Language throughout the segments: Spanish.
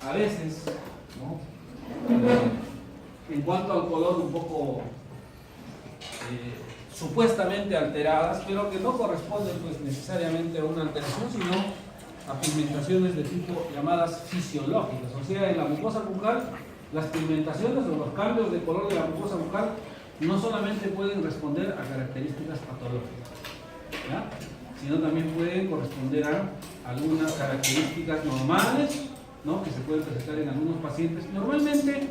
a veces, ¿no? En cuanto al color, un poco supuestamente alteradas, pero que no corresponden pues necesariamente a una alteración, sino a pigmentaciones de tipo llamadas fisiológicas. O sea, en la mucosa bucal, las pigmentaciones o los cambios de color de la mucosa bucal no solamente pueden responder a características patológicas, ¿ya?, sino también pueden corresponder a algunas características normales, ¿no?, que se pueden presentar en algunos pacientes, normalmente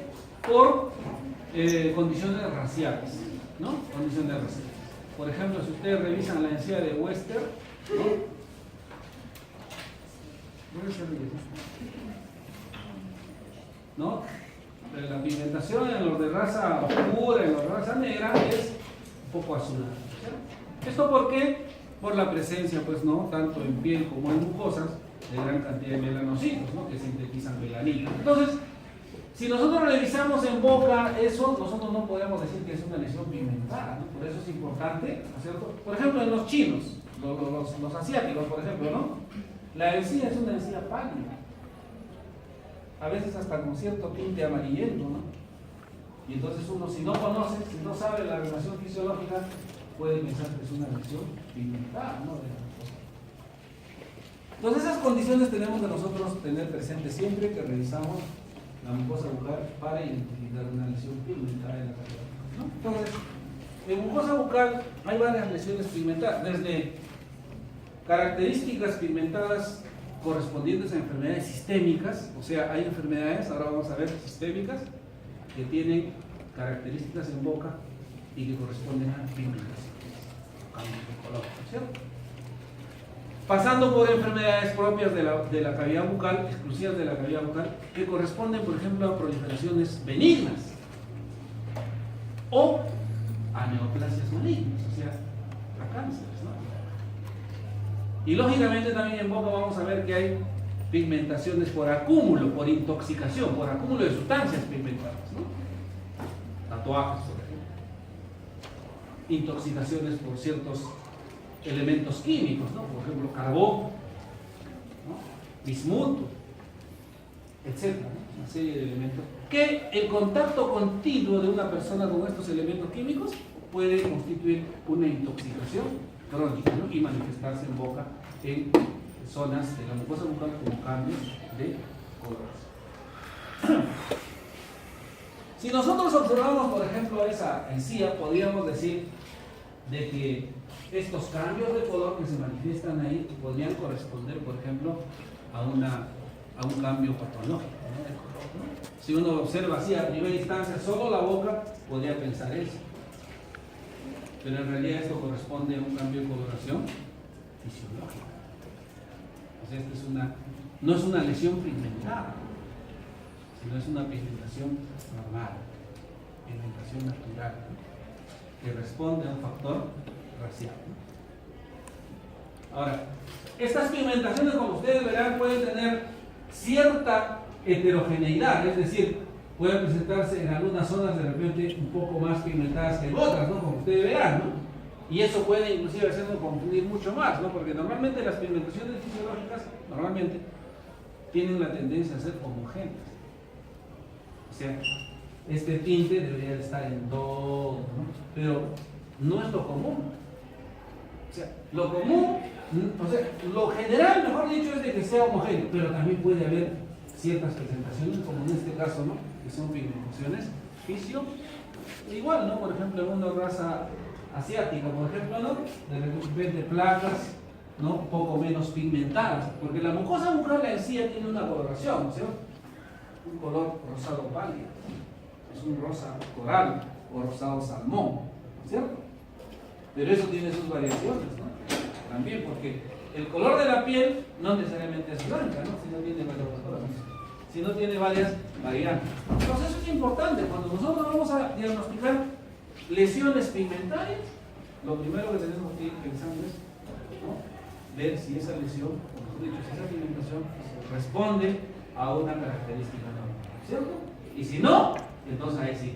por condiciones raciales, ¿no? Condiciones raciales. Por ejemplo, si ustedes revisan la encía de Wester, ¿no? La pigmentación en los de raza oscura, en los de raza negra, es un poco azulada, ¿sí? ¿Esto por qué? Por la presencia, pues, ¿no?, tanto en piel como en mucosas, de gran cantidad de melanocitos, ¿no?, que sintetizan melanina. Entonces, si nosotros revisamos en boca eso, nosotros no podemos decir que es una lesión pigmentada, ¿no? Por eso es importante, ¿no es cierto? Por ejemplo, en los chinos, los asiáticos, por ejemplo, ¿no?, la encía es una encía pálida, a veces hasta con cierto tinte amarillento, ¿no? Y entonces uno, si no conoce, si no sabe la relación fisiológica, puede pensar que es una lesión pigmentada, ¿no?, de la mucosa. Entonces esas condiciones tenemos que nosotros tener presentes siempre que revisamos la mucosa bucal para identificar una lesión pigmentada en la cavidad bucal, ¿no? Entonces, en mucosa bucal hay varias lesiones pigmentadas, desde características pigmentadas correspondientes a enfermedades sistémicas, o sea, hay enfermedades, ahora vamos a ver, sistémicas, que tienen características en boca y que corresponden a pigmentaciones, cambios de color, ¿cierto? Pasando por enfermedades propias de la cavidad bucal, exclusivas de la cavidad bucal, que corresponden, por ejemplo, a proliferaciones benignas o a neoplasias malignas, o sea, a cánceres, ¿no? Y lógicamente también en boca vamos a ver que hay pigmentaciones por acúmulo, por intoxicación, por acúmulo de sustancias pigmentadas, ¿no? Tatuajes, por ejemplo. Intoxicaciones por ciertos elementos químicos, ¿no? Por ejemplo, carbón, ¿no?, bismuto, etc., ¿no?, una serie de elementos que el contacto continuo de una persona con estos elementos químicos puede constituir una intoxicación crónica, ¿no?, y manifestarse en boca en zonas de la mucosa bucal con cambios de colores. Si nosotros observamos, por ejemplo, esa encía, podríamos decir de que estos cambios de color que se manifiestan ahí podrían corresponder, por ejemplo, a un cambio patológico, ¿no?, de color, ¿no? Si uno observa así a primera instancia solo la boca, podría pensar eso, pero en realidad esto corresponde a un cambio de coloración fisiológica. O sea, esto no es una lesión pigmentada, sino es una pigmentación normal, pigmentación natural, ¿no?, que responde a un factor racial, ¿no? Ahora, estas pigmentaciones, como ustedes verán, pueden tener cierta heterogeneidad, es decir, pueden presentarse en algunas zonas de repente un poco más pigmentadas que en otras, ¿no?, como ustedes verán, ¿no? Y eso puede inclusive hacernos confundir mucho más, ¿no?, porque normalmente las pigmentaciones fisiológicas normalmente tienen la tendencia a ser homogéneas. O sea, este tinte debería de estar en todo, ¿no?, pero no es lo común. O sea, lo común, o sea, lo general, mejor dicho, es de que sea homogéneo, pero también puede haber ciertas presentaciones, como en este caso, ¿no?, que son pigmentaciones fisio. Igual, ¿no?, por ejemplo, en una raza asiática, por ejemplo, ¿no?, de repente placas, ¿no?, un poco menos pigmentadas, porque la mucosa bucal en sí tiene una coloración, ¿no es cierto? Un color rosado pálido, es un rosa coral o rosado salmón, ¿no es cierto? Pero eso tiene sus variaciones, ¿no?, también, porque el color de la piel no necesariamente es blanca, ¿no?, si no tiene varios colores, si no tiene varias variantes. Entonces eso es importante. Cuando nosotros vamos a diagnosticar lesiones pigmentarias, lo primero que tenemos que ir pensando es, ¿no?, ver si esa lesión, o mejor dicho, si esa pigmentación responde a una característica normal, ¿cierto? Y si no, entonces ahí sí.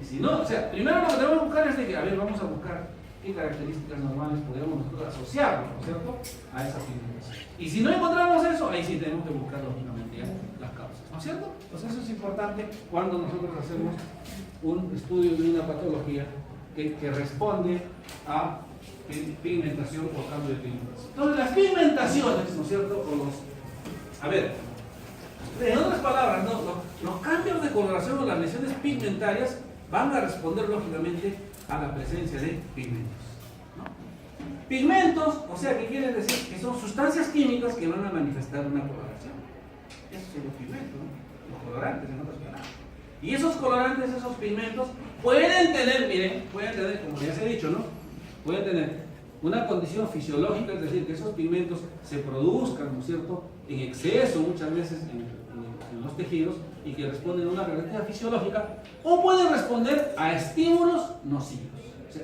Y si no, o sea, primero lo que tenemos que buscar es de que, a ver, vamos a buscar qué características normales podemos nosotros asociarnos, ¿no es cierto?, a esa pigmentación. Y si no encontramos eso, ahí sí tenemos que buscar lógicamente ya las causas, ¿no? es cierto? Pues eso es importante cuando nosotros hacemos un estudio de una patología que responde a pigmentación o cambio de pigmentación. Entonces, las pigmentaciones, ¿no es cierto? A ver, en otras palabras, los cambios de coloración o las lesiones pigmentarias van a responder lógicamente a la presencia de pigmentos, ¿no? Pigmentos, o sea, ¿qué quiere decir? Que son sustancias químicas que van a manifestar una coloración. Esos son los pigmentos, ¿no? Los colorantes, en otras palabras. Y esos colorantes, esos pigmentos, pueden tener, miren, como ya se ha dicho, ¿no? Pueden tener una condición fisiológica, es decir, que esos pigmentos se produzcan, ¿no es cierto?, en exceso muchas veces en los tejidos y que responden a una característica fisiológica, o pueden responder a estímulos nocivos. O sea,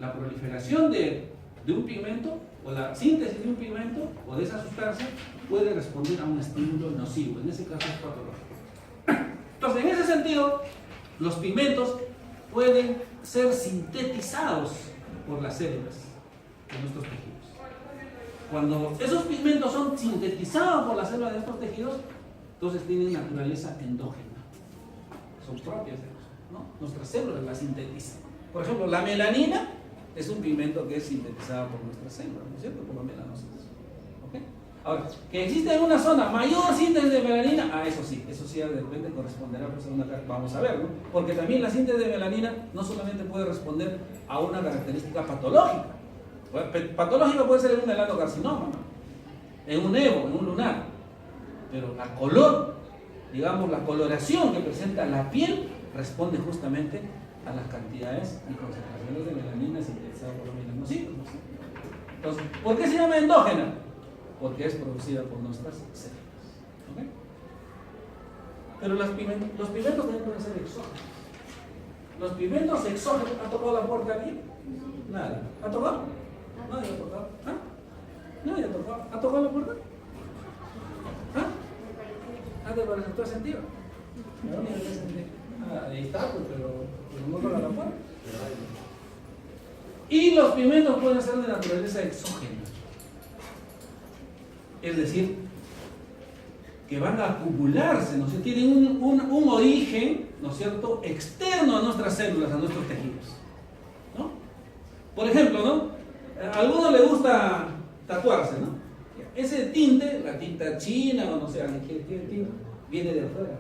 la proliferación de un pigmento o la síntesis de un pigmento o de esa sustancia puede responder a un estímulo nocivo, en ese caso es patológico. Entonces, en ese sentido, los pigmentos pueden ser sintetizados por las células de nuestros tejidos. Cuando esos pigmentos son sintetizados por las células de estos tejidos, entonces tienen naturaleza endógena, son propias de nosotros, ¿no? Nuestras células las sintetizan. Por ejemplo, la melanina es un pigmento que es sintetizado por nuestras células, ¿no es cierto? Por la melanócitos. ¿Okay? Ahora, que existe en una zona mayor síntesis de melanina, eso sí de repente corresponderá pues, a una característica, vamos a ver, ¿no? Porque también la síntesis de melanina no solamente puede responder a una característica patológica. Bueno, patológico puede ser en un melanocarcinoma, ¿no? En un evo, en un lunar. Pero la color, digamos, la coloración que presenta la piel responde justamente a las cantidades y concentraciones de melanina sintetizadas por los melanocitos. Entonces, ¿por qué se llama endógena? Porque es producida por nuestras células. ¿Okay? Pero los pigmentos también pueden ser exógenos. Los pigmentos exógenos, ¿ha tocado la puerta aquí? Nada. ¿Ha tocado? Nadie ha tocado. ¿Ah? Nadie ha tocado. ¿Ha tocado la puerta? ¿Ah? ¿Ah, te parece? ¿Tú has sentido? No, ni has sentido. Ah, ahí está, pues, pero no toca la puerta. Y los pigmentos pueden ser de naturaleza exógena. Es decir, que van a acumularse, ¿no es cierto? Tienen un origen, ¿no es cierto?, externo a nuestras células, a nuestros tejidos, ¿no? Por ejemplo, ¿no? A algunos les gusta tatuarse, ¿no? Ese tinte, la tinta china o no sé, ¿qué tinte? Viene de afuera.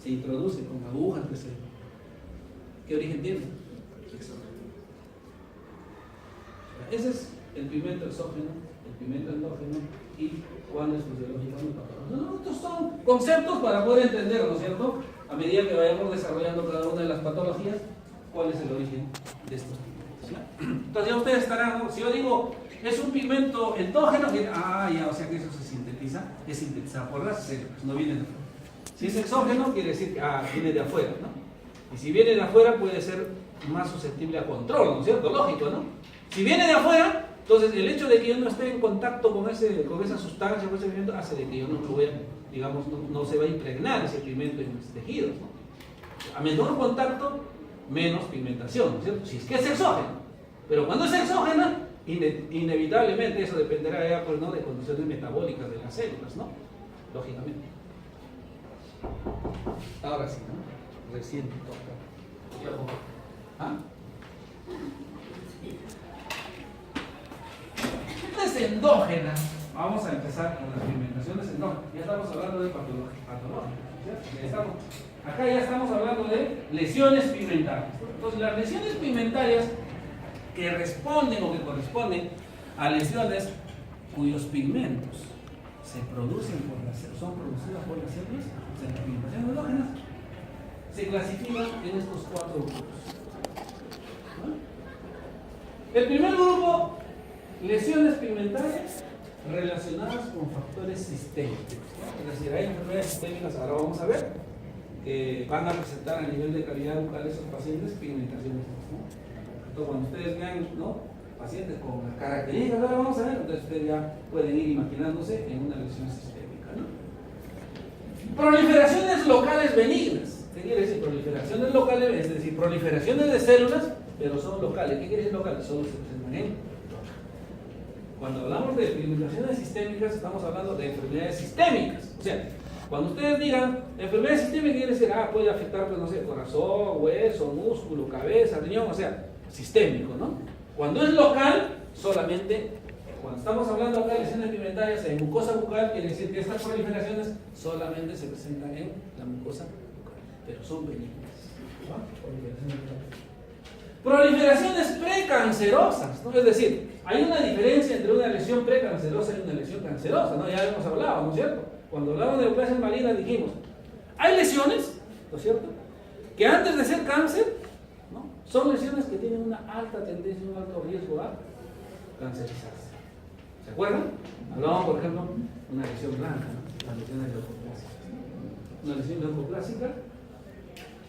Se introduce con agujas, ¿qué origen tiene? Ese es el pigmento exógeno, el pigmento endógeno y cuál es fisiológicamente patológico. Estos son conceptos para poder entender, ¿no es cierto? A medida que vayamos desarrollando cada una de las patologías, cuál es el origen de estos pigmentos, ¿ya? Entonces ya ustedes estarán, ¿no? Si yo digo es un pigmento endógeno, o sea que eso se sintetiza, es sintetizado por las células, no viene de afuera. Si es exógeno, quiere decir que viene de afuera, ¿no? Y si viene de afuera puede ser más susceptible a control, ¿no es cierto? Lógico, ¿no? Si viene de afuera, entonces el hecho de que yo no esté en contacto con esa sustancia, con ese pigmento, hace de que yo no lo voy a, digamos, no se va a impregnar ese pigmento en mis tejidos, ¿no? A menor contacto, menos pigmentación, ¿no es cierto? Si es que es exógeno. Pero cuando es exógena, inevitablemente eso dependerá ya, pues, ¿no?, de condiciones metabólicas de las células, ¿no? Lógicamente. Ahora sí, ¿no? Recién toca. ¿Ah? Es endógena. Vamos a empezar con las pigmentaciones endógenas. Ya estamos hablando de patológicas. Acá ya estamos hablando de lesiones pigmentarias. Entonces, las lesiones pigmentarias que responden o que corresponden a lesiones cuyos pigmentos se producen son producidas por las células, o sea, las pigmentaciones endógenas, se clasifican en estos 4 grupos. ¿No? El primer grupo, lesiones pigmentarias relacionadas con factores sistémicos, ¿no? Es decir, hay enfermedades sistémicas, ahora vamos a ver, que van a presentar a nivel de calidad bucal a esos pacientes pigmentaciones, ¿no? Entonces, cuando ustedes vean, ¿no?, pacientes con las características, ahora vamos a ver, entonces ustedes ya pueden ir imaginándose en una lesión sistémica, ¿no? Proliferaciones locales benignas. ¿Qué quiere decir proliferaciones locales? Es decir, proliferaciones de células, pero son locales. ¿Qué quiere decir locales? Solo se presentan en cuando hablamos de pigmentaciones sistémicas, estamos hablando de enfermedades sistémicas. O sea, cuando ustedes digan enfermedad sistémica, quiere decir, puede afectar, pues, no sé, corazón, hueso, músculo, cabeza, riñón, o sea, sistémico, ¿no? Cuando es local, solamente, cuando estamos hablando acá de lesiones pigmentarias en mucosa bucal, quiere decir que estas proliferaciones solamente se presentan en la mucosa bucal, pero son benignas, ¿no? Proliferaciones precancerosas, ¿no? Es decir, hay una diferencia entre una lesión precancerosa y una lesión cancerosa, ¿no? Ya hemos hablado, ¿no es cierto? Cuando hablamos de neoplasias malignas dijimos, hay lesiones, ¿no es cierto?, que antes de ser cáncer, ¿no?, son lesiones que tienen una alta tendencia, un alto riesgo a cancerizarse. ¿Se acuerdan? Hablamos, por ejemplo, de una lesión blanca, ¿no?, las lesiones leucoplásicas. Una lesión leucoplásica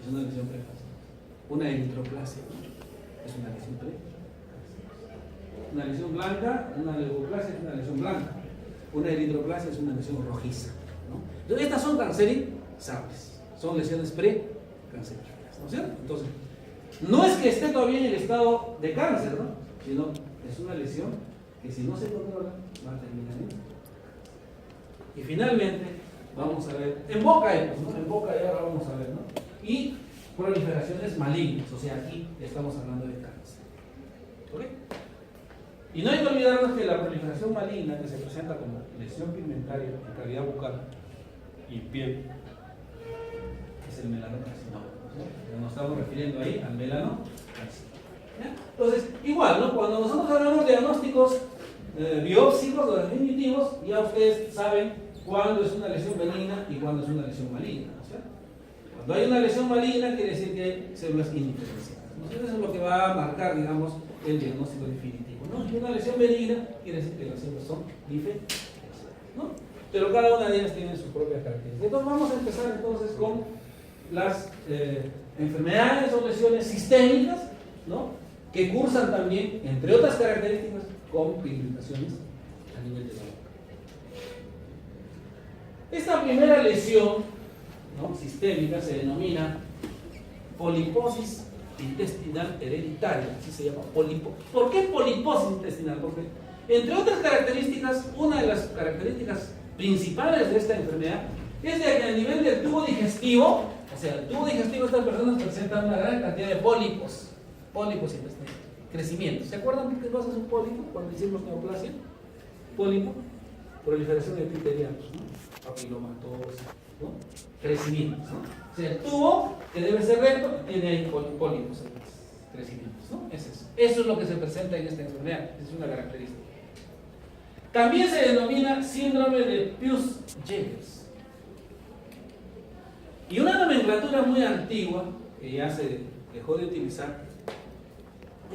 es una lesión precáncerosa. Una eritroplasia, ¿no?, es una lesión precancerosa. Una lesión blanca, una leucoplasia es una lesión blanca. Una eritroplasia es una lesión rojiza, ¿no? Entonces, estas son cancerizables, son lesiones precancerígenas, ¿no es cierto? Entonces, no es que esté todavía en el estado de cáncer, ¿no?, sino es una lesión que, si no se controla, va a terminar en cáncer. Y finalmente, vamos a ver, en boca, ¿no?, en boca y ahora vamos a ver, ¿no?, y proliferaciones malignas, o sea, aquí estamos hablando de cáncer. ¿Ok? Y no hay que olvidarnos que la proliferación maligna, que se presenta como lesión pigmentaria en cavidad bucal y piel, es el melanocarcinoma, ¿no? Nos estamos refiriendo ahí al melanocarcinoma. Entonces, igual, ¿no?, cuando nosotros hablamos de diagnósticos biópsicos o definitivos, ya ustedes saben cuándo es una lesión benigna y cuándo es una lesión maligna, ¿no es cierto? Cuando hay una lesión maligna, quiere decir que hay células indiferenciadas, ¿no? Eso es lo que va a marcar, digamos, el diagnóstico definitivo, ¿no? Y una lesión benigna quiere decir que las células son diferenciadas, ¿no? Pero cada una de ellas tiene su propia característica. Entonces vamos a empezar entonces con las enfermedades o lesiones sistémicas, ¿no?, que cursan también, entre otras características, con pigmentaciones a nivel de la boca. Esta primera lesión, ¿no?, sistémica se denomina poliposis intestinal hereditaria, así se llama, poliposis. ¿Por qué poliposis intestinal? Porque, entre otras características, una de las características principales de esta enfermedad es de que a nivel del tubo digestivo, o sea, el tubo digestivo de estas personas presentan una gran cantidad de pólipos intestinales, crecimiento. ¿Se acuerdan qué cosa es un pólipo cuando hicimos neoplasia? Pólipo, proliferación de epiteliales, ¿no?, papilomatosis, ¿no?, crecimientos, ¿no? O sea, el tubo, que debe ser recto, tiene ahí pólipos, crecimientos, ¿no? Es eso. Eso es lo que se presenta en esta enfermedad, es una característica. También se denomina síndrome de Peutz-Jeghers. Y una nomenclatura muy antigua, que ya se dejó de utilizar,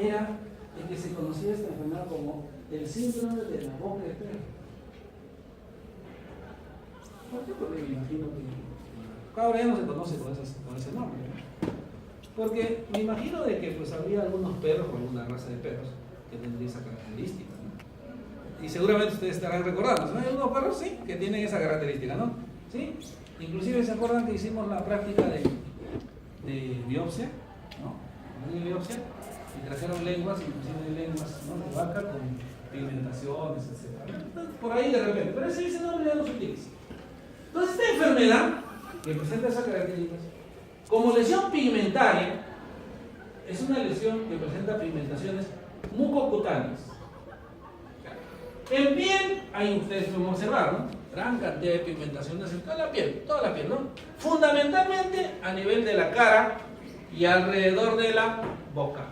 era el que se conocía esta enfermedad como el síndrome de la boca de perro. ¿Por qué? Porque me imagino que ahora ya no se conoce con ese nombre, ¿no? Porque me imagino de que pues habría algunos perros o alguna raza de perros que tendría esa característica, ¿no? Y seguramente ustedes estarán recordando, ¿no? Hay algunos perros, sí, que tienen esa característica, ¿no? ¿Sí? Inclusive se acuerdan que hicimos la práctica de biopsia, ¿no? De biopsia, y trajeron lenguas, inclusive lenguas, ¿no?, de vaca con pigmentaciones, etc. Por ahí de repente, pero ese nombre ya no se utiliza. Entonces, esta enfermedad que presenta esas características, como lesión pigmentaria, es una lesión que presenta pigmentaciones mucocutáneas. En piel, ahí ustedes pueden observar, ¿no?, gran cantidad de pigmentaciones en toda la piel, ¿no?, fundamentalmente a nivel de la cara y alrededor de la boca.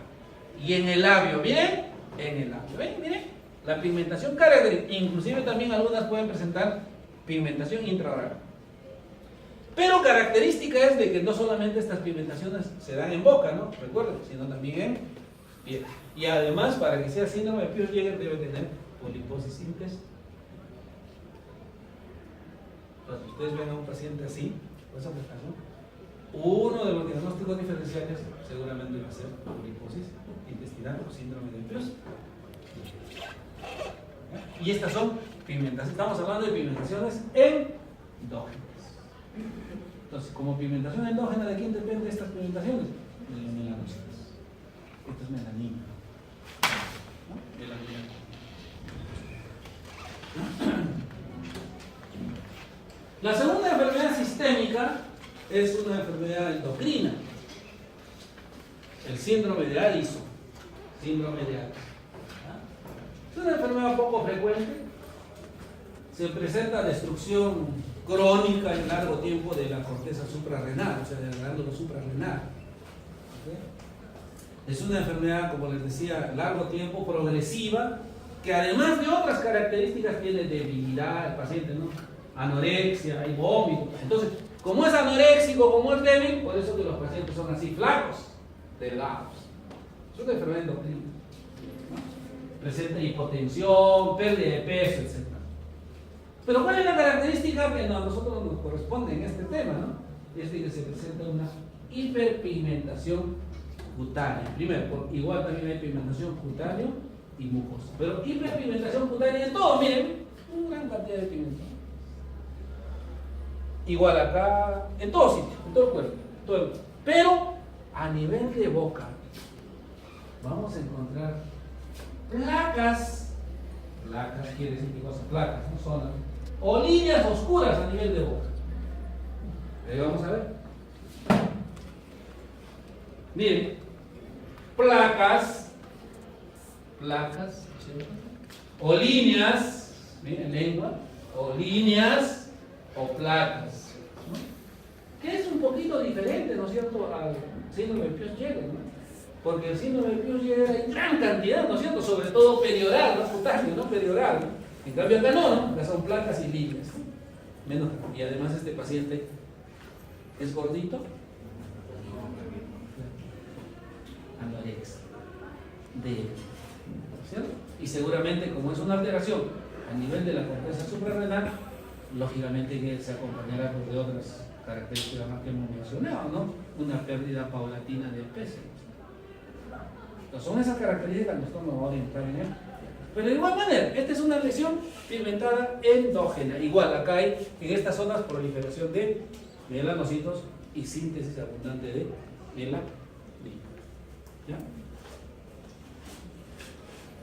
Y en el labio, ¿miren? En el labio, ¿ven? Miren, la pigmentación característica, inclusive también algunas pueden presentar pigmentación intraoral. Pero característica es de que no solamente estas pigmentaciones se dan en boca, ¿no?, recuerden, sino también en piel. Y además, para que sea síndrome de Peutz-Jeghers, debe tener poliposis intestinal. Entonces, ustedes ven a un paciente así, con esa afectación, uno de los diagnósticos diferenciales seguramente va a ser poliposis intestinal o síndrome de Peutz. Y estas son pigmentaciones, estamos hablando de pigmentaciones endógenas. Entonces, como pigmentación endógena, ¿de quién dependen estas pigmentaciones? De los melanocitos. Esto es melanina, ¿no? Melanina. La segunda enfermedad sistémica es una enfermedad endocrina, el síndrome de Addison. Síndrome de Addison. Es una enfermedad poco frecuente, se presenta destrucción crónica en largo tiempo de la corteza suprarrenal, o sea, de la glándula suprarrenal. Es una enfermedad, como les decía, largo tiempo, progresiva, que además de otras características tiene debilidad el paciente, ¿no? Anorexia, hay vómitos. Entonces, como es anoréxico, como es débil, por eso que los pacientes son así flacos, delgados. Es una enfermedad endocrina, ¿no? Presenta hipotensión, pérdida de peso, etc. Pero ¿cuál es la característica que a nosotros nos corresponde en este tema, ¿no? Es que se presenta una hiperpigmentación cutánea. Primero, igual también hay pigmentación cutánea y mucosa. Pero hiperpigmentación cutánea en todo, miren, una gran cantidad de pigmentación. Igual acá, en todo sitio, en todo el cuerpo, todo el cuerpo. Pero a nivel de boca, vamos a encontrar placas quiere decir que cosas, placas, no zonas, o líneas oscuras a nivel de boca. Ahí vamos a ver. Miren, placas, ¿sí? O líneas, miren, lengua, o líneas, o placas, ¿no? Que es un poquito diferente, ¿no es cierto?, al síndrome de Peutz-Jeghers, ¿no? Porque el síndrome de Peutz-Jeghers hay gran cantidad, ¿no es cierto?, sobre todo perioral, no cutáneo, no perioral, ¿no? En cambio acá no, acá son placas y líneas, ¿no? Menos, y además este paciente es gordito, anorexia, débil, ¿cierto? Y seguramente como es una alteración a nivel de la corteza suprarrenal, lógicamente que se acompañará de otras características más que hemos mencionado, ¿no? Una pérdida paulatina de peso. Entonces son esas características que nosotros nos vamos a orientar en él. Pero de igual manera, esta es una lesión pigmentada endógena. Igual, acá hay en estas zonas proliferación de melanocitos y síntesis abundante de melanina. ¿Ya?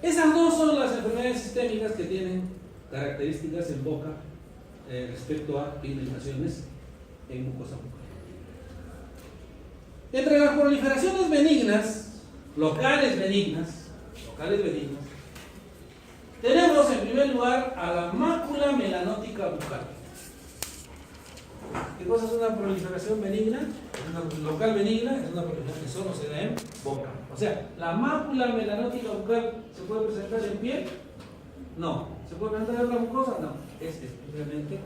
Esas dos son las enfermedades sistémicas que tienen características en boca respecto a pigmentaciones en mucosa bucal. Entre las proliferaciones benignas, locales benignas, tenemos en primer lugar a la mácula melanótica bucal. ¿Qué cosa es una proliferación benigna? Una local benigna es una proliferación que solo se da en boca. O sea, la mácula melanótica bucal se puede presentar en piel, no. ¿Se puede presentar en la mucosa? No. Es especialmente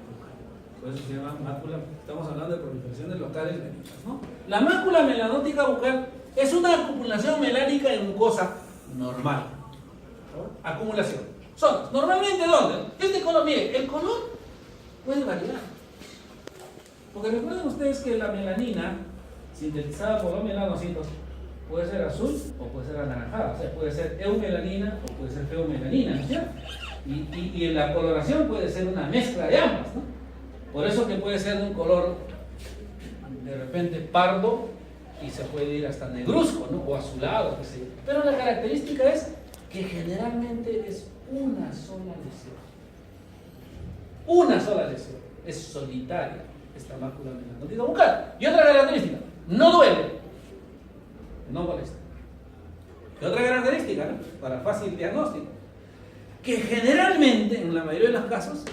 bucal. Por eso se llama mácula. Estamos hablando de proliferaciones locales benignas, ¿no? La mácula melanótica bucal es una acumulación melánica en mucosa normal. ¿No? Acumulación. Zonas. ¿Normalmente dónde? Este color, miren, el color puede variar. Porque recuerden ustedes que la melanina, sintetizada por los melanocitos, puede ser azul o puede ser anaranjada. O sea, puede ser eumelanina o puede ser feomelanina, ¿no es cierto? Y en la coloración puede ser una mezcla de ambas, ¿no? Por eso que puede ser de un color de repente pardo y se puede ir hasta negruzco, ¿no? O azulado, qué sé yo. Pero la característica es que generalmente es una sola lesión. Una sola lesión. Es solitaria esta mácula melanótica bucal. Y otra característica, no duele, no molesta. Y otra característica, ¿no? Para fácil diagnóstico, que generalmente, en la mayoría de los casos,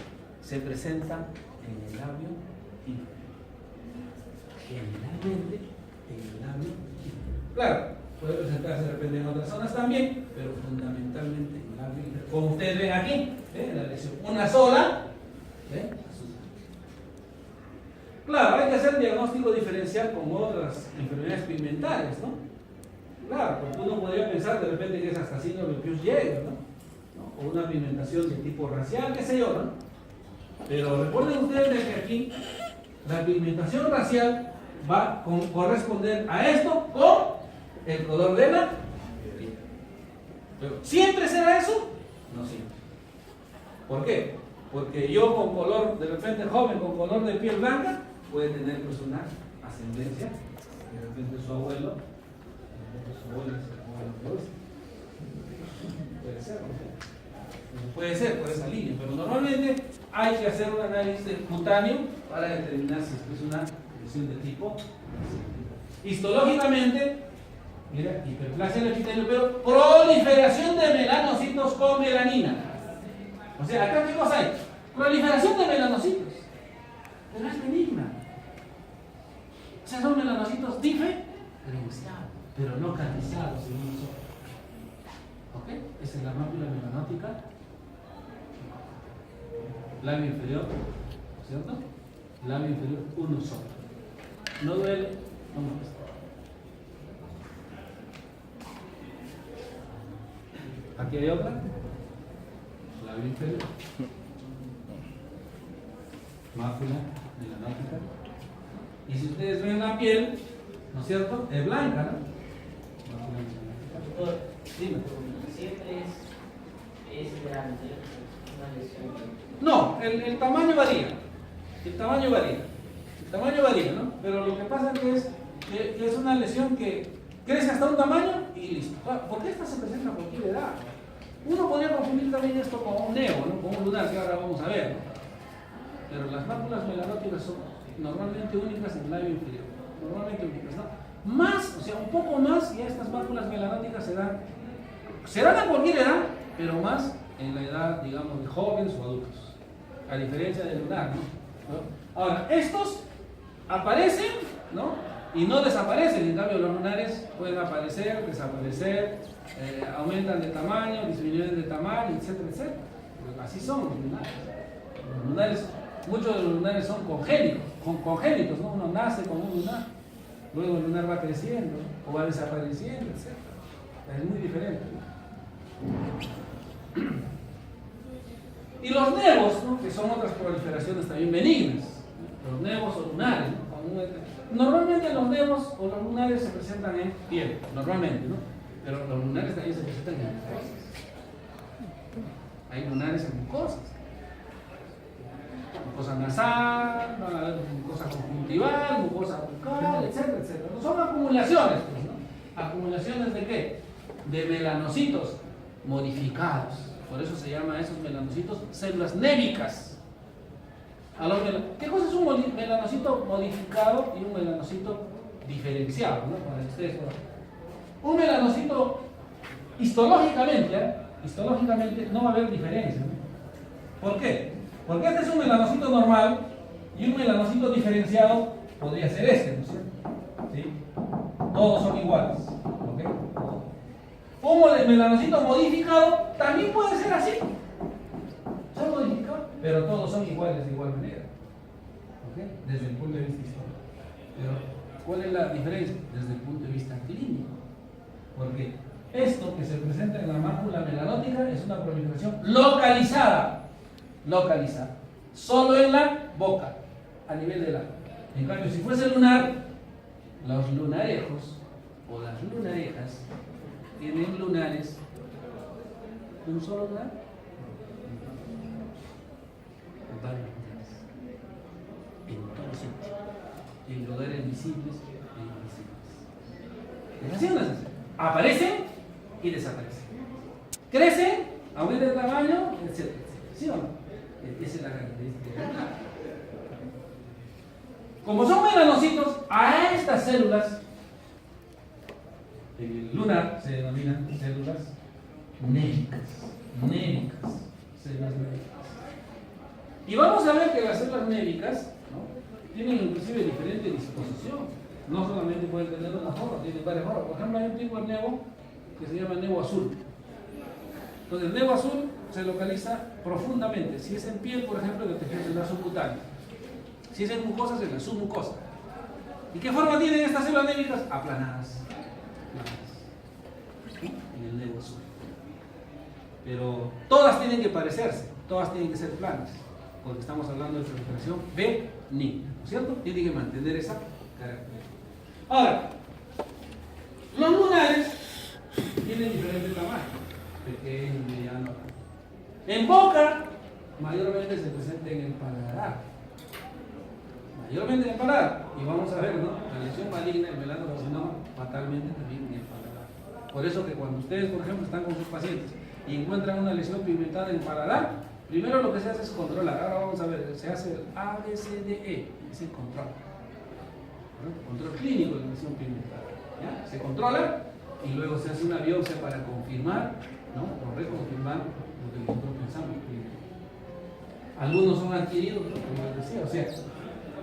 se presenta en el labio inferior. Generalmente en el labio inferior. Claro, puede presentarse de repente en otras zonas también, pero fundamentalmente en el labio inferior. Como ustedes ven aquí, la lesión, una sola, Claro, hay que hacer diagnóstico diferencial con otras enfermedades pigmentarias, ¿no? Claro, porque uno podría pensar de repente que es hasta síndrome de Peutz-Jeghers, ¿no? O una pigmentación de tipo racial, qué sé yo, ¿no? Pero recuerden ustedes que aquí la pigmentación racial va a corresponder a esto con el color de la piel. Pero ¿siempre será eso? No siempre. ¿Por qué? Porque yo con color, de repente joven, con color de piel blanca, puede tener pues una ascendencia, de repente su abuelo, puede ser, ¿no? Puede ser por esa línea, pero normalmente hay que hacer un análisis cutáneo para determinar si es una lesión de tipo. Histológicamente, mira, hiperplasia del epitelio, pero proliferación de melanocitos con melanina. O sea, acá qué cosa hay? Proliferación de melanocitos, pero es benigna. O sea, son melanocitos diferenciados, pero no canalizados en uno solo. ¿Ok? Esa es la mácula melanótica. Labio inferior, ¿cierto? Labio inferior, uno solo. No duele, no molesta. Aquí hay otra. Labio inferior. Mácula melanótica. Y si ustedes ven la piel, ¿no es cierto? Es blanca, ¿no? Doctor, Dime. siempre es grande una lesión. No, el tamaño varía. El tamaño varía. El tamaño varía, ¿no? Pero lo que pasa es que es una lesión que crece hasta un tamaño y listo. Porque esta se presenta a cualquier edad. Uno podría confundir también esto con un neo, ¿no? Con un lunar que ahora vamos a ver, ¿no? Pero las máculas melanóticas son normalmente únicas en el labio inferior. Normalmente únicas, ¿no? Más, o sea, un poco más, ya estas máculas melanóticas se dan a cualquier edad, pero más en la edad, digamos, de jóvenes o adultos. A diferencia del lunar, ¿no? Ahora, estos aparecen, ¿no? Y no desaparecen. En cambio, los lunares pueden aparecer, desaparecer, aumentan de tamaño, disminuyen de tamaño, etcétera, etcétera. Pero así son los lunares. Los lunares, muchos de los lunares son congénitos, ¿no? Uno nace con un lunar, luego el lunar va creciendo, ¿no? O va desapareciendo, etcétera. Es muy diferente, ¿no? Y los nevos, ¿no? Que son otras proliferaciones también benignas, ¿no? Los nevos o lunares, ¿no? Normalmente los nevos o los lunares se presentan en piel, normalmente, ¿no? Pero los lunares también se presentan en mucosas. Hay lunares en mucosas. Mucosa nasal, van a haber mucosa conjuntival, mucosa bucal, etcétera, etcétera. Son acumulaciones, pues, ¿no? ¿Acumulaciones de qué? De melanocitos modificados. Por eso se llama a esos melanocitos células névicas. ¿Qué cosa es un melanocito modificado y un melanocito diferenciado, ¿no? Para ustedes, un melanocito histológicamente no va a haber diferencia, ¿no? ¿Por qué? Porque este es un melanocito normal y un melanocito diferenciado podría ser este, ¿no es cierto? ¿Sí? Todos son iguales, ¿ok? Un melanocito modificado también puede ser así. Son modificados, pero todos son iguales de igual manera, ¿ok? Desde el punto de vista histórico. Pero, ¿cuál es la diferencia? Desde el punto de vista clínico. Porque esto que se presenta en la mácula melanótica es una proliferación localizada, solo en la boca, a nivel del labio. En cambio, si fuese lunar, los lunarejos o las lunarejas tienen lunares, un solo lunar, varios lunares, en todo sitio, en lugares visibles e invisibles. Es así o no es así. Aparecen y desaparecen. Crecen, aumentan de tamaño, etc. ¿Sí o no? Esa es la característica del lunar. Como son melanocitos, a estas células en el lunar se denominan células névicas. Células névicas. Y vamos a ver que las células névicas, ¿no? Tienen inclusive diferente disposición. No solamente pueden tener una forma, tienen varias formas. Por ejemplo, hay un tipo de nevo que se llama nevo azul. Entonces, el nevo azul se localiza profundamente. Si es en piel, por ejemplo, en el tejido celular subcutáneo. Si es en mucosas, en la submucosa. ¿Y qué forma tienen estas células névicas? Aplanadas. En el nevo azul. Pero todas tienen que parecerse, todas tienen que ser planas, porque estamos hablando de proliferación benigna, ¿no es cierto? Tiene que mantener esa característica. Ahora, los lunares tienen diferente tamaño, pequeño, mediano. En boca, mayormente se presenta en el paladar. Mayormente en el paladar. Y vamos a ver, ¿no? La lesión maligna, el melanocarcinoma, fatalmente también en el paladar. Por eso que cuando ustedes, por ejemplo, están con sus pacientes y encuentran una lesión pigmentada en el paladar, primero lo que se hace es controlar. Ahora vamos a ver, se hace el ABCDE, es el control. Control clínico de la lesión pigmentada. ¿Ya? Se controla y luego se hace una biopsia para confirmar, ¿no? O reconfirmar lo que nosotros pensamos. Algunos son adquiridos, ¿no? Como les decía, o sea,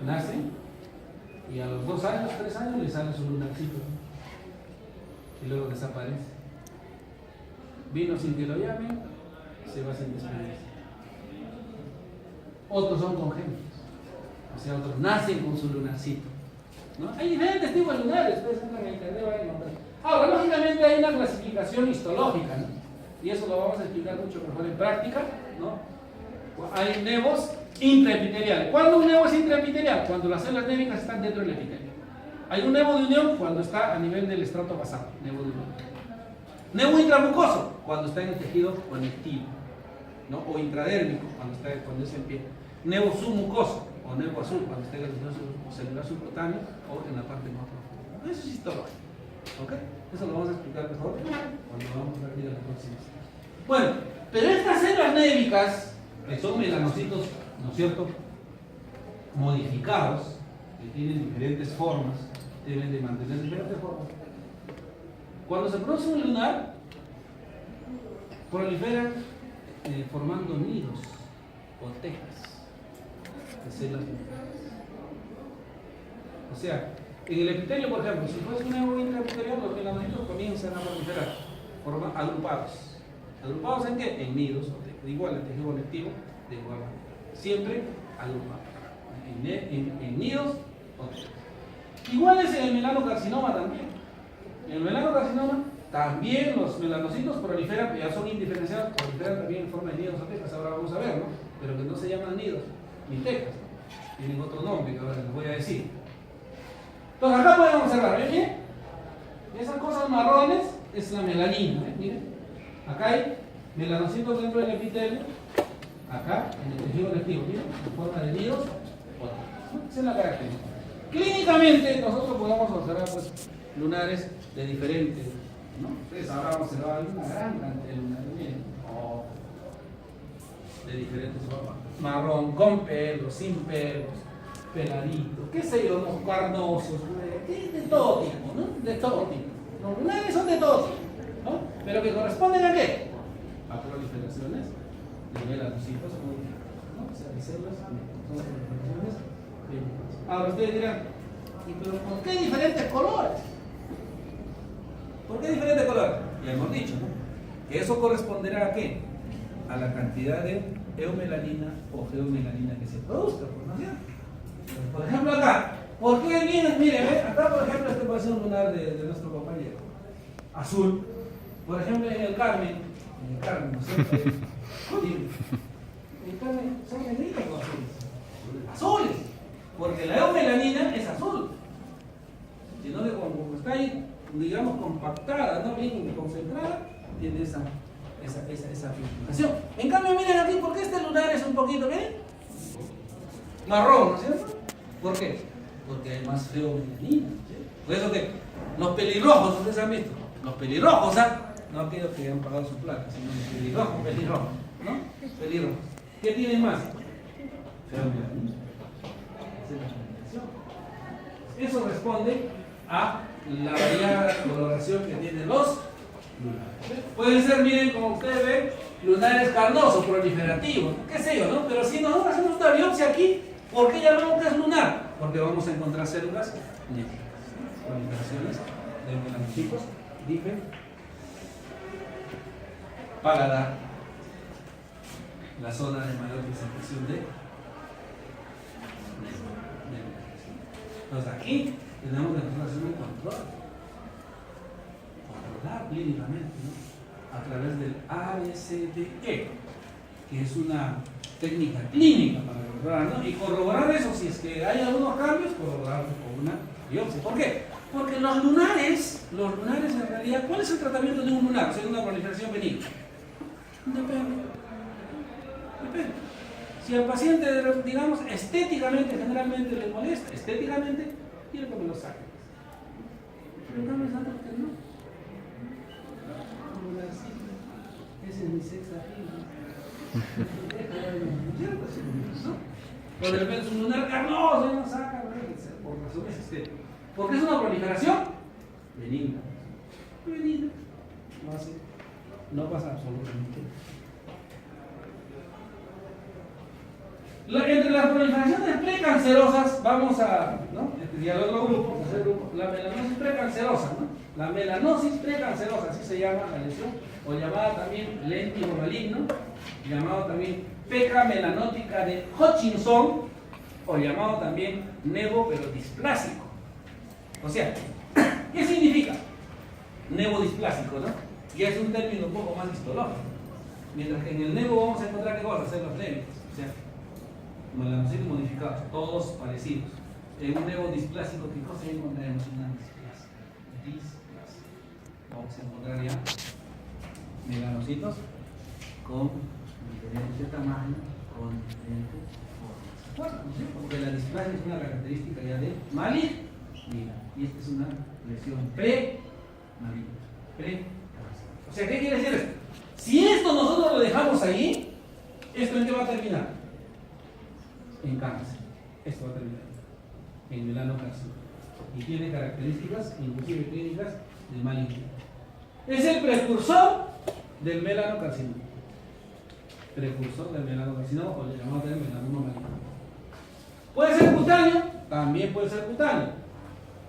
nacen y a los 2 años, 3 años les sale su lunarcito, ¿no? Y luego desaparece. Vino sin que lo llamen, se va sin despedirse. Otros son congénitos, o sea, otros nacen con su lunarcito, ¿no? Hay diferentes tipos de lunares, ustedes entran en internet van a encontrar. Ahora, lógicamente hay una clasificación histológica, ¿no? Y eso lo vamos a explicar mucho mejor en práctica, ¿no? Hay nevos intraepiteliales. ¿Cuándo un nevo es intraepitelial? Cuando las células névicas están dentro del epitelio. Hay un nevo de unión cuando está a nivel del estrato basal, nevo de unión. Nevo intramucoso, cuando está en el tejido conectivo, ¿no? O intradérmico, cuando es en pie. Nevo submucoso o nevo azul, cuando está en el tejido celular subcutáneo o en la parte más profunda. Eso es histológico, ¿ok? Eso lo vamos a explicar mejor cuando vamos a ver la próxima. Bueno, pero estas células névicas, que son melanocitos, ¿no es cierto?, modificados, que tienen diferentes formas, deben de mantener diferentes formas. Cuando se produce un lunar, proliferan formando nidos o tejas de células nucleares. O sea, en el epitelio, por ejemplo, si fuese un nevo intraepitelial, los melanocitos comienzan a proliferar, agrupados. ¿Agrupados en qué? En nidos o tejas. Igual el tejido conectivo, de igual manera. Siempre agrupados. En nidos o tejas. Igual es en el melanocarcinoma también. En el melanocarcinoma también los melanocitos proliferan, ya son indiferenciados, proliferan también en forma de nidos o tejas, ahora vamos a ver, ¿no? Pero que no se llaman nidos ni tejas, ¿no? Tienen otro nombre que ahora les voy a decir. Entonces acá podemos observar, ¿ven bien? Esas cosas marrones es la melanina, ¿ven? Miren. Acá hay melanocitos dentro del epitelio, acá en el tejido conectivo, miren, en forma de nidos o tejas, ¿no? Esa es la característica. Clínicamente nosotros podemos observar pues, lunares de diferentes, ¿no? Ustedes ahora vamos a observar una gran cantidad de lunares, miren, de diferentes formas, marrón, con pelos, sin pelos, peladitos, qué sé yo, los carnosos, de todo tipo, ¿no? De todo tipo. Los lunares son de todo tipo, ¿no? Pero que corresponden a qué? A proliferaciones de melanocitos modificados, ¿no? O sea, de células son proliferaciones clínicas. Ahora ustedes dirán, ¿y pero por qué diferentes colores? ¿Por qué diferentes colores? Ya hemos dicho, ¿no? Que eso corresponderá a qué? A la cantidad de eumelanina o geomelanina que se produzca, ¿no es cierto? Por ejemplo acá, ¿por qué vienen? Miren, acá por ejemplo este puede ser un lunar de nuestro compañero, azul. Por ejemplo en el Carmen, ¿no es cierto? En el Carmen son negritos o azules. Azules, porque la eumelanina es azul, sino que como está ahí, digamos, compactada, ¿no? Bien concentrada, tiene esa pigmentación. En cambio, miren aquí, ¿por qué este lunar es un poquito, miren? Marrón, ¿no es cierto? ¿Por qué? Porque hay más feomelanina, ¿sí? Por eso que los pelirrojos, ¿ustedes han visto? Los pelirrojos, ¿ah? No aquellos que han pagado su placa, sino los pelirrojos, ¿no? Pelirrojos. ¿Qué tienen más? Feomelanina. Esa es la pigmentación. Eso responde a la variada coloración que tienen los lunares. Pueden ser, miren, como ustedes ven, lunares carnosos, proliferativos, qué sé yo, ¿no? Pero si nosotros hacemos una biopsia aquí, ¿por qué llamamos que es lunar? Porque vamos a encontrar células néticas, proliferaciones de melanocitos, dije, paladar, la zona de mayor presentación de melanocitos. Entonces aquí tenemos que hacer un controlar clínicamente, ¿no? A través del ABCDE, que es una técnica clínica para corroborar, ¿no? Y corroborar eso, si es que hay algunos cambios, corroborarlo con una biopsia. ¿Por qué? Porque los lunares en realidad, ¿cuál es el tratamiento de un lunar? O sea, una proliferación benigna. Depende. Si al paciente, digamos, estéticamente, generalmente le molesta, estéticamente, quiere que me lo saquen. Pero en cambio es algo que no. Ese es mi sexta fila. ¿No? Pero de repente es un lunar carnoso, no saca, por razones porque es una proliferación benigna. Benigna. No pasa absolutamente. Entre las proliferaciones precancerosas, vamos a, ¿no? Y al otro grupo, tercer grupo, la melanosis precancerosa, ¿no? La melanosis precancerosa, así se llama la lesión, o llamada también léntigo maligno, llamado también peca melanótica de Hutchinson, o llamado también nevo pero displásico. O sea, ¿qué significa? Nevo displásico, ¿no? Ya es un término un poco más histológico. Mientras que en el nevo vamos a encontrar qué cosas, los névicos, o sea, melanocitos modificados, todos parecidos. En un nevo displásico, ¿qué cosa encontraremos? Una displasia. Vamos a encontrar ya melanocitos con diferente tamaño, con diferentes formas. Bueno, ¿sí? Porque la displasia es una característica ya de maligna. Y esta es una lesión pre-maligna. O sea, ¿qué quiere decir esto? Si esto nosotros lo dejamos ahí, ¿esto en qué va a terminar? En cáncer. Esto va a terminar en melanocarcinoma. Y tiene características, inclusive clínicas, del maligno. Es el precursor del melanocarcinoma. Precursor del melanocarcinoma, o le llamamos también melanoma maligno. Puede ser cutáneo, también puede ser cutáneo,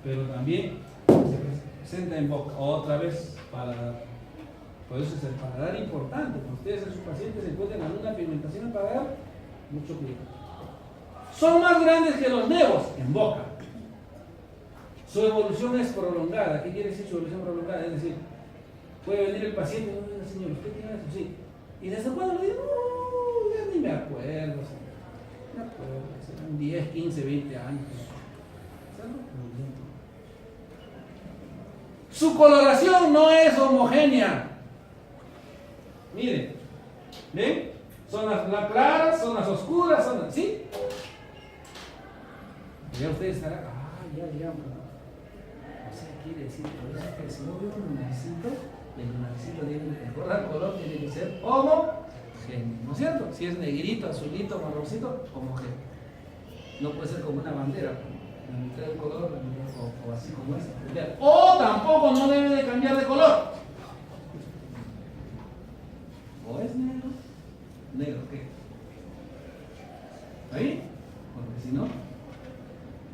pero también se presenta en boca. Otra vez, paladar. Por eso es el paladar importante. Cuando ustedes en sus pacientes encuentran alguna pigmentación en el paladar, mucho cuidado. Son más grandes que los nevos en boca. Su evolución es prolongada. ¿Qué quiere decir su evolución prolongada? Es decir, puede venir el paciente y decir, señor, ¿usted tiene eso? Sí. ¿Y desde cuándo le digo? Ya ni me acuerdo. Me acuerdo. Serán 10, 15, 20 años. Su coloración no es homogénea. Miren, ¿ven? Son las claras, son las oscuras, son las, ¿sí? Ya ustedes estarán, ya. O sea, quiere decir, por eso que si no veo un lunarcito, el lunarcito tiene que recordar color, tiene que ser homogéneo, ¿no es cierto? Si es negrito, azulito, marroncito, homogéneo. No puede ser como una bandera, la mitad del color o así como esta. O tampoco no debe de cambiar de color. O es negro, ¿qué? ¿Ahí? Porque si no,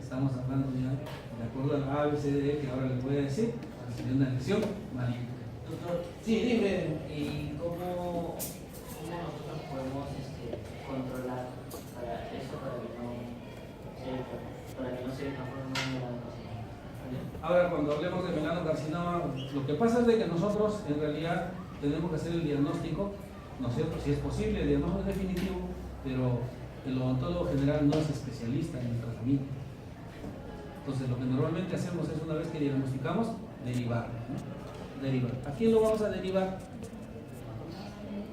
estamos hablando ya de acuerdo a la ABCD que ahora les voy a decir, sería una lesión maligna. Doctor, sí, dime. ¿Y cómo nosotros podemos controlar para eso, para que no se transforme en melanocarcinoma? Ahora, cuando hablemos de melanocarcinoma, lo que pasa es de que nosotros en realidad tenemos que hacer el diagnóstico, ¿no es cierto? Si es posible, el diagnóstico es definitivo, pero el odontólogo general no es especialista en el tratamiento. Entonces, lo que normalmente hacemos es, una vez que diagnosticamos, derivar, ¿no? Derivar. ¿A quién lo vamos a derivar?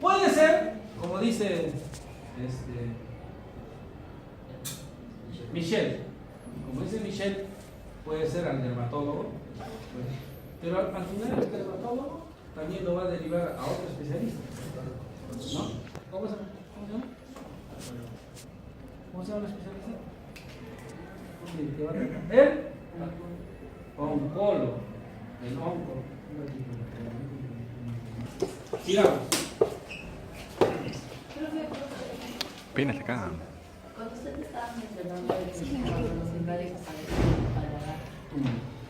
Puede ser, como dice Michelle, como dice Michelle, puede ser al dermatólogo, pero al final el dermatólogo también lo va a derivar a otro especialista, ¿no? ¿Cómo se llama? ¿Cómo se llama el especialista? El oncólogo. El oncólogo. Sigamos. Peínate acá. Cuando usted estaba mencionando de que cuando los lunares aparecen en el paladar,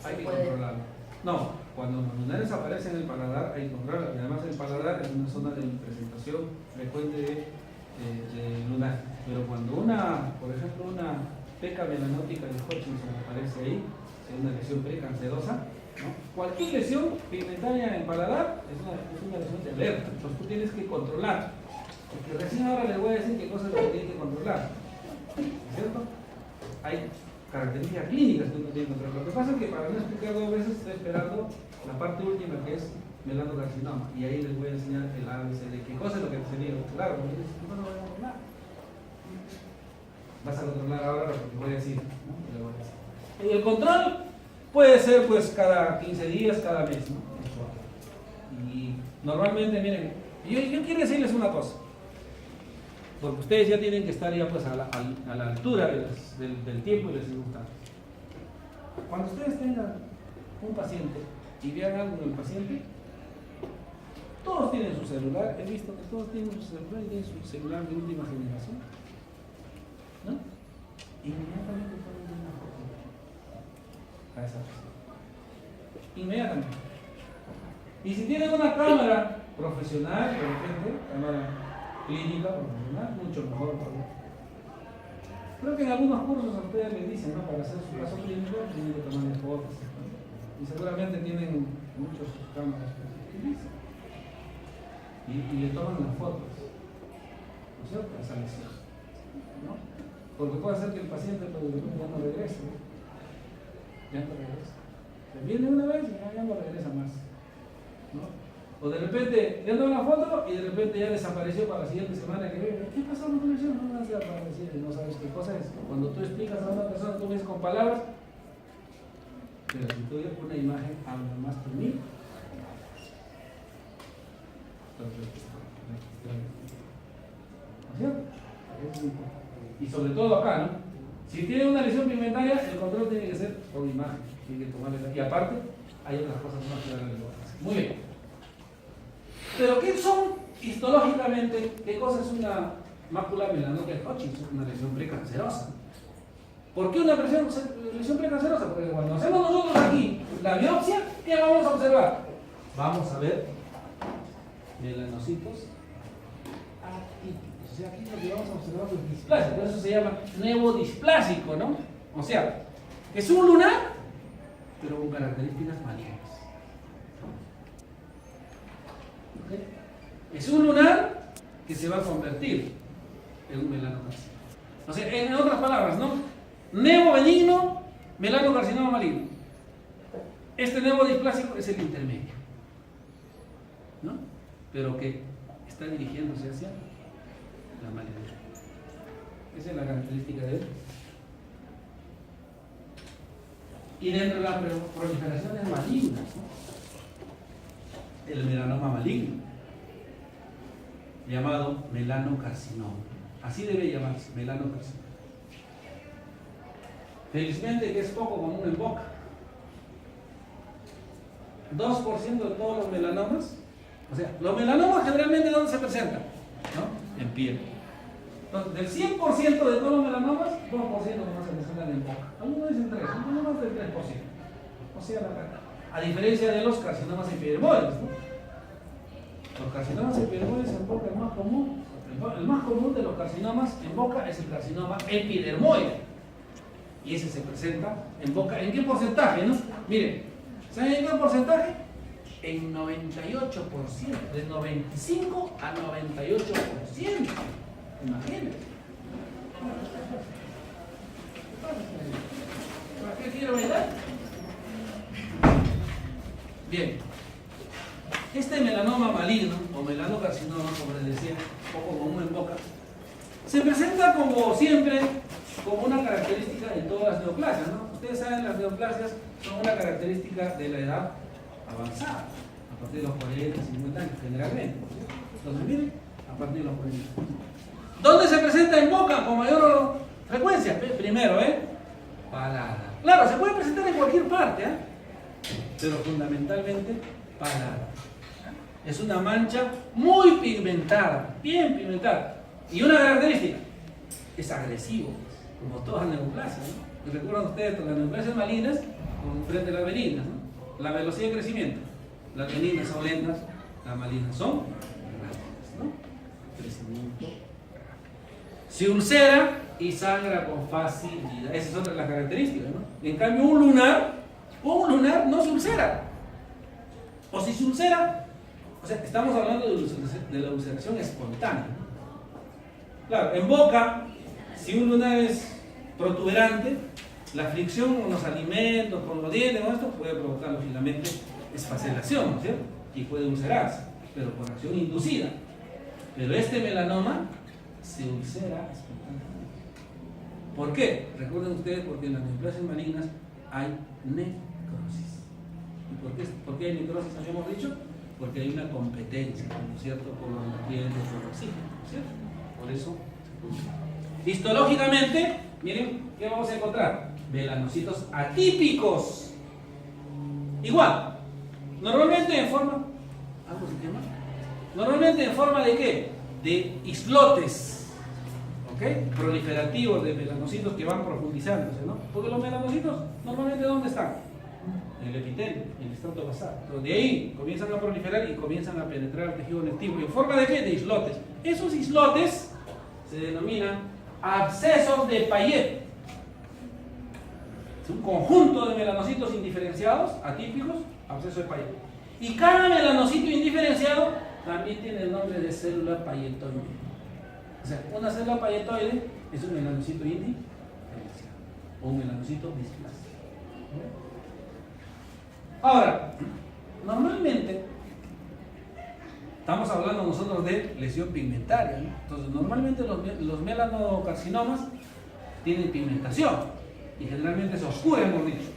Hay que controlarlo. No, cuando los lunares aparecen en el paladar hay que controlarlo. Y además el paladar es una zona de presentación frecuente de lunar. Pero cuando por ejemplo, una peca melanótica de Hutchinson aparece ahí, es una lesión precancerosa, ¿no? Cualquier lesión pigmentaria en el paladar es una lesión de alerta. Entonces tú tienes que controlar. Porque recién ahora les voy a decir qué cosas es lo que tienen que controlar. ¿Cierto? Hay características clínicas que uno tiene que controlar. Lo que pasa es que para no explicar dos veces estoy esperando la parte última que es melanocarcinoma. Y ahí les voy a enseñar el ABC de qué cosa es lo que sería. Claro, porque no lo voy a controlar. Vas a controlar ahora lo que voy a decir, ¿no? Y el control puede ser pues cada 15 días, cada mes, ¿no? Y normalmente, miren, Y yo quiero decirles una cosa, porque ustedes ya tienen que estar ya pues a la altura del tiempo y de las circunstancias. Cuando ustedes tengan un paciente y vean algo en el paciente, todos tienen su celular, he visto que todos tienen su celular y tienen su celular de última generación, ¿no? Inmediatamente ponen una foto a esa persona. Inmediatamente. Y si tienen una cámara profesional, de repente, cámara clínica profesional, mucho mejor todavía. Creo que en algunos cursos a ustedes les dicen, ¿no? Para hacer su caso clínico tienen que tomar fotos, ¿no? Y seguramente tienen muchas cámaras que utilizan. Y le toman las fotos, ¿no es cierto? Esa lesión, ¿no? Porque puede ser que el paciente pues, ya no regrese, ¿no? Ya no regresa. Se viene una vez y ya no regresa más, ¿no? O de repente le dan una foto y de repente ya desapareció para la siguiente semana que viene. ¿Qué pasó con tu lesión? No vas a desaparecer y no sabes qué cosa es. Cuando tú explicas a una persona, tú ves con palabras, pero si tú una imagen habla más que mí. ¿No es cierto? Y sobre todo acá, ¿no? Si tiene una lesión pigmentaria, el control tiene que ser por imagen. Tiene que tomarle. Y aparte, hay otras cosas más que darle. Muy bien. Pero ¿qué son histológicamente? ¿Qué cosa es una mácula melanótica de Hodgkin? Es una lesión precancerosa. ¿Por qué una lesión precancerosa? Porque cuando hacemos nosotros aquí la biopsia, ¿qué vamos a observar? Vamos a ver melanocitos atípicos. O sea, aquí lo que vamos a observar es displasia. Por eso se llama nevodisplasico, ¿no? O sea, es un lunar, pero con características malignas. ¿Okay? Es un lunar que se va a convertir en un melanocarcinoma. O sea, en otras palabras, ¿no? Nevo benigno, melanocarcinoma maligno. Este nevodisplasico es el intermedio, ¿no? Pero que está dirigiéndose hacia la malignidad. Esa es la característica de él. Y dentro de las proliferaciones malignas, ¿no? El melanoma maligno, llamado melanocarcinoma. Así debe llamarse, melanocarcinoma. Felizmente que es poco común en boca. 2% de todos los melanomas, o sea, los melanomas generalmente ¿dónde se presentan? ¿No? En piel. Entonces, del 100% de todos los melanomas, 2% nomás se presentan en boca. Algunos dicen 3, algunos más del 3%. O sea, a diferencia de los carcinomas epidermoides, ¿no? Los carcinomas epidermoides en boca es más común. El más común de los carcinomas en boca es el carcinoma epidermoide. Y ese se presenta en boca. ¿En qué porcentaje? ¿No? Miren, ¿saben en qué porcentaje? En 98%, de 95 a 98%. Imagínense. ¿Para qué quiero bailar? Bien. Este melanoma maligno, o melanocarcinoma, como les decía, poco común en boca, se presenta como siempre, como una característica en todas las neoplasias, ¿no? Ustedes saben, las neoplasias son una característica de la edad avanzada, a partir de los 40, 50 años, generalmente. Entonces, miren, a partir de los 40. ¿Dónde se presenta en boca con mayor frecuencia? Primero, paladar. Claro, se puede presentar en cualquier parte, pero fundamentalmente paladar. Es una mancha muy pigmentada, bien pigmentada. Y una característica, es agresivo, como todas las neoplasias, ¿no? Recuerdan ustedes las neoplasias malignas frente a las benignas, ¿no? La velocidad de crecimiento. Las benignas son lentas, las malignas son rápidas, ¿no? Crecimiento. Se ulcera y sangra con facilidad. Esas son otra de las características, ¿no? En cambio, un lunar no se ulcera. O si se ulcera, o sea, estamos hablando de la ulceración espontánea, ¿no? Claro, en boca, si un lunar es protuberante, la fricción con los alimentos, con los dientes, con esto, puede provocar lógicamente esfacelación, ¿no es cierto? Y puede ulcerarse, pero por acción inducida. Pero este melanoma se ulcera espontáneamente. ¿Por qué? Recuerden ustedes, porque en las neoplasias malignas hay necrosis. ¿Y por qué hay necrosis? Habíamos dicho, Porque hay una competencia, ¿no es cierto?, por los nutrientes del oxígeno, ¿no es cierto? Por eso se produce. Histológicamente, miren, ¿qué vamos a encontrar? Melanocitos atípicos. Igual, normalmente en forma... ¿Algo se quema? Normalmente en forma de ¿qué? De islotes, ¿ok? Proliferativos de melanocitos que van profundizándose, ¿no? Porque los melanocitos normalmente ¿dónde están? En el epitelio, en el estrato basal. Entonces, de ahí comienzan a proliferar y comienzan a penetrar el tejido conectivo. ¿En forma de qué? De islotes. Esos islotes se denominan abscesos de Payet. Es un conjunto de melanocitos indiferenciados, atípicos, absceso de Payet. Y cada melanocito indiferenciado también tiene el nombre de célula payetoide. O sea, una célula payetoide es un melanocito indiferenciado o un melanocito displásico. Ahora, normalmente estamos hablando nosotros de lesión pigmentaria, ¿no? Entonces, normalmente los melanocarcinomas tienen pigmentación y generalmente es oscura, hemos dicho.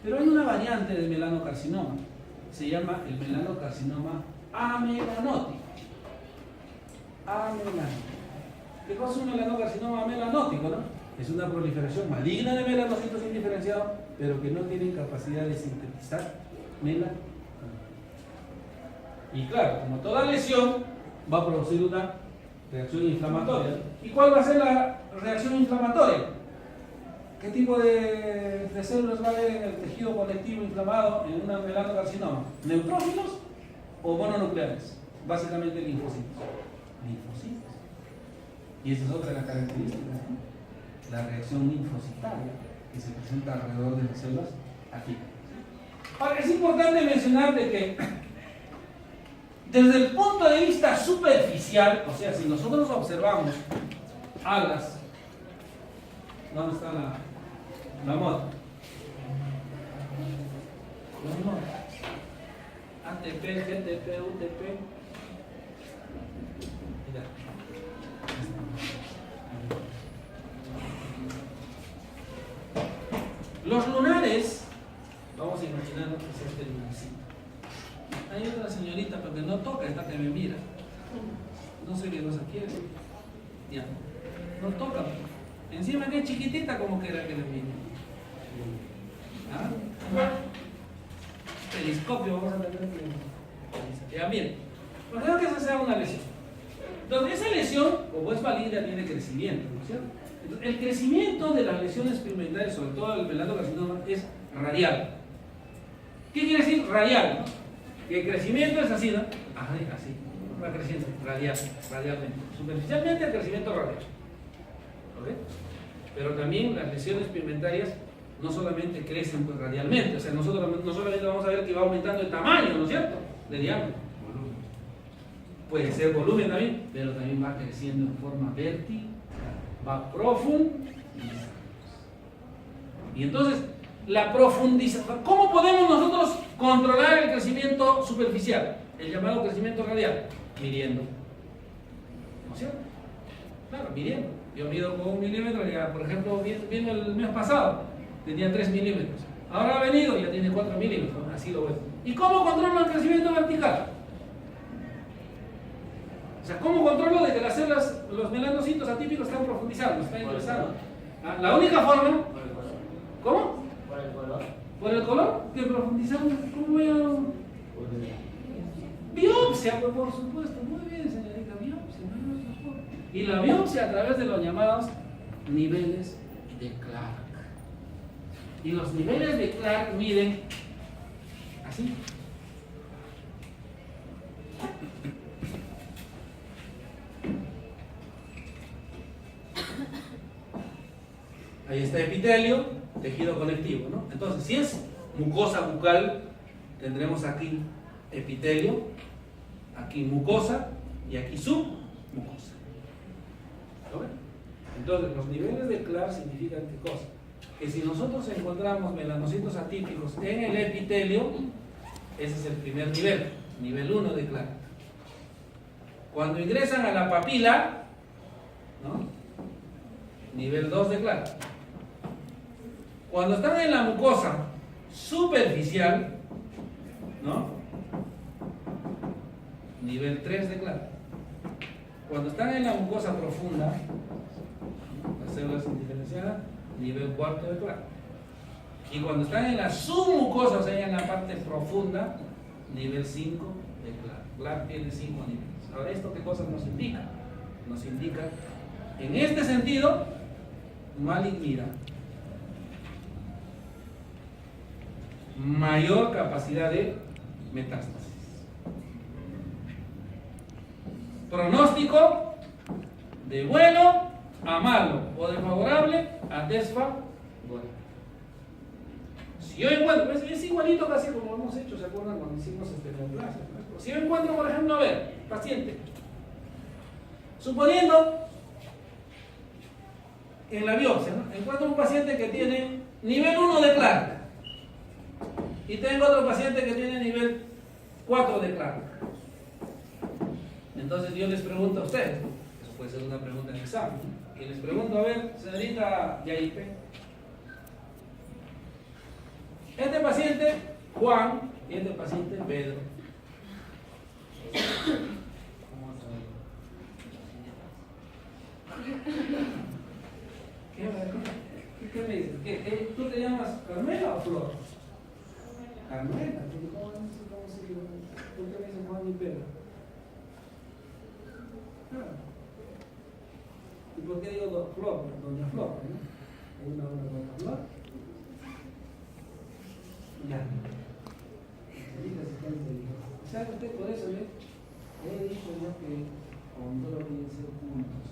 Pero hay una variante de melanocarcinoma, se llama el melanocarcinoma amelanótico. Amelanótico. ¿Qué cosa es un melanocarcinoma amelanótico, no? Es una proliferación maligna de melanocitos indiferenciados, pero que no tienen capacidad de sintetizar melanina. Y claro, como toda lesión, va a producir una reacción inflamatoria. ¿Y cuál va a ser la reacción inflamatoria? ¿Qué tipo de células va a haber en el tejido conectivo inflamado en una melanocarcinoma? ¿Neutrófilos o mononucleares? Básicamente linfocitos. Linfocitos. Y esa es otra de las características, ¿no? La reacción linfocitaria que se presenta alrededor de las células atípicas. Ahora, es importante mencionar de que desde el punto de vista superficial, o sea, si nosotros observamos alas, ¿dónde está la moda? La moda. ATP, GTP, UTP. Mira. Los lunares, vamos a imaginar que es este lunarcito. Hay otra señorita, pero que no toca, esta que me mira. No sé qué cosa quiere. Ya, no toca. Encima que es chiquitita, como que era que le mire. ¿Ah? Periscopio, vamos a tener que. Ya, miren. Imagino que esa sea una lesión. Entonces, esa lesión, como es maligna, tiene crecimiento, ¿no es cierto? Entonces, el crecimiento de las lesiones pigmentarias, sobre todo el melanocarcinoma, es radial. ¿Qué quiere decir radial? Que el crecimiento es así, ¿no? Así. Va creciendo, radialmente. Superficialmente el crecimiento radial. ¿Ok? Pero también las lesiones pigmentarias no solamente crecen pues, radialmente, o sea, no solamente vamos a ver que va aumentando el tamaño, ¿no es cierto? De diámetro. Puede ser volumen también, pero también va creciendo en forma vertical, va profundizando. Y entonces, la profundización, ¿cómo podemos nosotros controlar el crecimiento superficial? El llamado crecimiento radial, midiendo. ¿No es cierto? Claro, midiendo. Yo mido con 1 milímetro, ya, por ejemplo, vino el mes pasado, tenía 3 milímetros. Ahora ha venido, ya tiene 4 milímetros, así lo veo. ¿Y cómo controlo el crecimiento vertical? O sea, ¿cómo controlo de que las células, los melanocitos atípicos están profundizando, están ingresando? La única forma... Por el color. ¿Cómo? Por el color. ¿Por el color? ¿Que profundizamos? ¿Cómo voy a...? Biopsia, pues, por supuesto. Muy bien, señorita, biopsia, no hay otra forma. Y la biopsia a través de los llamados niveles de Clark. Y los niveles de Clark miden así. Ahí está epitelio, tejido conectivo, ¿no? Entonces, si es mucosa bucal, tendremos aquí epitelio, aquí mucosa y aquí submucosa. ¿Lo ven? Entonces, los niveles de Clark significan qué cosa? Que si nosotros encontramos melanocitos atípicos en el epitelio, ese es el primer nivel, nivel 1 de Clark. Cuando ingresan a la papila, ¿no? Nivel 2 de Clark. Cuando están en la mucosa superficial, ¿no? nivel 3 de claro. Cuando están en la mucosa profunda, las células indiferenciadas, nivel 4 de claro. Y cuando están en la submucosa, o sea, en la parte profunda, nivel 5 de claro. Claro tiene 5 niveles. Ahora, ¿esto qué cosa nos indica? Nos indica, en este sentido, malignidad, mayor capacidad de metástasis. Pronóstico de bueno a malo o de favorable a desfavorable. Si yo encuentro, es igualito casi como hemos hecho, ¿se acuerdan cuando hicimos neoplasia? Si yo encuentro, por ejemplo, a ver, paciente, suponiendo en la biopsia, ¿no? Encuentro un paciente que tiene nivel 1 de Clark y tengo otro paciente que tiene nivel 4 de Clark. Entonces yo les pregunto a ustedes, ¿no? Eso puede ser una pregunta en examen, ¿no? Y les pregunto, a ver, señorita Yaipe, este paciente Juan y este paciente Pedro. ¿Qué me dices? ¿Tú te llamas Carmela o Flor? Carmela. ¿Cómo se dice? ¿Por qué me dicen Juan y Pedro? ¿Y por qué digo Flor? Doña Flor, ¿no? Hay una doña Flor. Ya. ¿Sabe usted por eso, he dicho yo que con todo tiene que ser juntos?